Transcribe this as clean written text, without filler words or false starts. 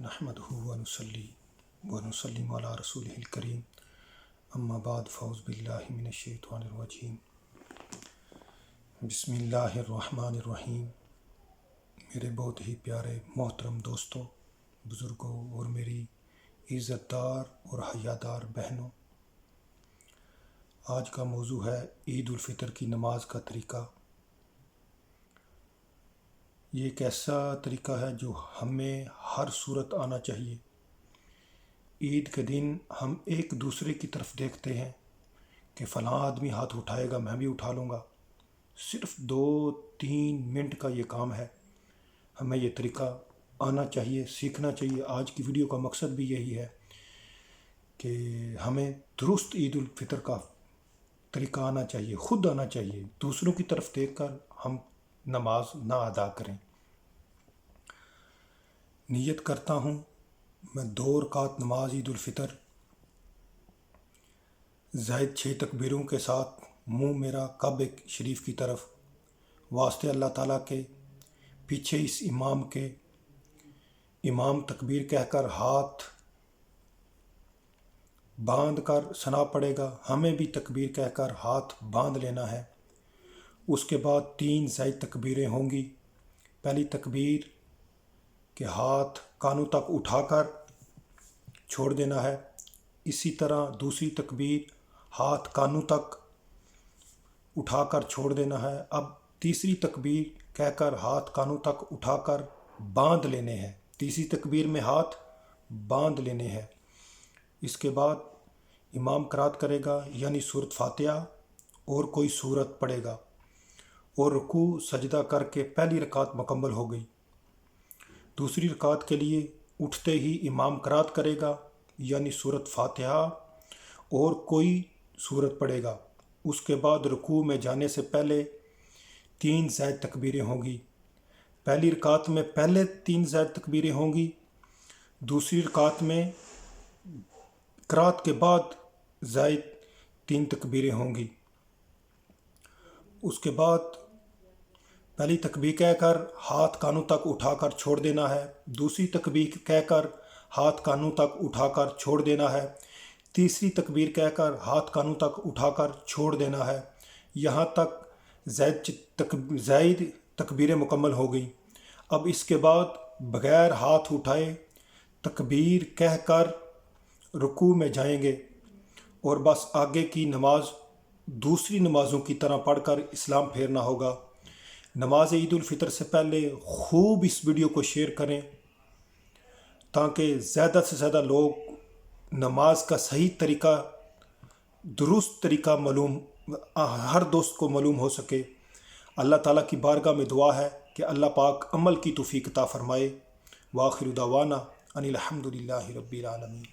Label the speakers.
Speaker 1: نحمدہ ونصلی ونسلم علی رسولہ الکریم اما بعد فاعوذ باللہ من الشیطان الرجیم بسم اللہ الرحمن الرحیم۔ میرے بہت ہی پیارے محترم دوستوں، بزرگوں اور میری عزت دار اور حیادار بہنوں، آج کا موضوع ہے عید الفطر کی نماز کا طریقہ۔ یہ ایک ایسا طریقہ ہے جو ہمیں ہر صورت آنا چاہیے۔ عید کے دن ہم ایک دوسرے کی طرف دیکھتے ہیں کہ فلاں آدمی ہاتھ اٹھائے گا، میں بھی اٹھا لوں گا۔ صرف 2-3 منٹ کا یہ کام ہے، ہمیں یہ طریقہ آنا چاہیے، سیکھنا چاہیے۔ آج کی ویڈیو کا مقصد بھی یہی ہے کہ ہمیں درست عید الفطر کا طریقہ آنا چاہیے، خود آنا چاہیے، دوسروں کی طرف دیکھ کر ہم نماز نہ ادا کریں۔ نیت کرتا ہوں میں 2 رکعت نماز عید الفطر زائد 6 تکبیروں کے ساتھ منہ میرا کعبہ شریف کی طرف، واسطے اللہ تعالیٰ کے، پیچھے اس امام کے، امام تکبیر کہہ کر ہاتھ باندھ کر ثنا پڑے گا، ہمیں بھی تکبیر کہہ کر ہاتھ باندھ لینا ہے۔ اس کے بعد 3 زائد تکبیریں ہوں گی۔ پہلی تکبیر کہ ہاتھ کانوں تک اٹھا کر چھوڑ دینا ہے، اسی طرح دوسری تکبیر ہاتھ کانوں تک اٹھا کر چھوڑ دینا ہے۔ اب تیسری تکبیر کہہ کر ہاتھ کانوں تک اٹھا کر باندھ لینے ہیں، تیسری تکبیر میں ہاتھ باندھ لینے ہیں۔ اس کے بعد امام قرات کرے گا، یعنی سورۃ فاتحہ اور کوئی سورت پڑھے گا، اور رکوع سجدہ کر کے پہلی رکعت مکمل ہو گئی۔ دوسری رکعت کے لیے اٹھتے ہی امام قرات کرے گا، یعنی سورۃ فاتحہ اور کوئی سورت پڑھے گا۔ اس کے بعد رکوع میں جانے سے پہلے 3 زائد تکبیریں ہوں گی۔ پہلی رکعت میں پہلے 3 زائد تکبیریں ہوں گی، دوسری رکعت میں قرات کے بعد زائد 3 تکبیریں ہوں گی۔ اس کے بعد پہلی تکبیر کہہ کر ہاتھ کانوں تک اٹھا کر چھوڑ دینا ہے، دوسری تکبیر کہہ کر ہاتھ کانوں تک اٹھا کر چھوڑ دینا ہے، تیسری تکبیر کہہ کر ہاتھ کانوں تک اٹھا کر چھوڑ دینا ہے۔ یہاں تک زائد تکبیریں مکمل ہو گئی۔ اب اس کے بعد بغیر ہاتھ اٹھائے تکبیر کہہ کر رکوع میں جائیں گے، اور بس آگے کی نماز دوسری نمازوں کی طرح پڑھ کر اسلام پھیرنا ہوگا۔ نماز عید الفطر سے پہلے خوب اس ویڈیو کو شیئر کریں تاکہ زیادہ سے زیادہ لوگ نماز کا صحیح طریقہ، درست طریقہ ہر دوست کو معلوم ہو سکے۔ اللہ تعالیٰ کی بارگاہ میں دعا ہے کہ اللہ پاک عمل کی توفیق عطا فرمائے۔ وآخر دعوانا ان الحمد للہ رب العالمین۔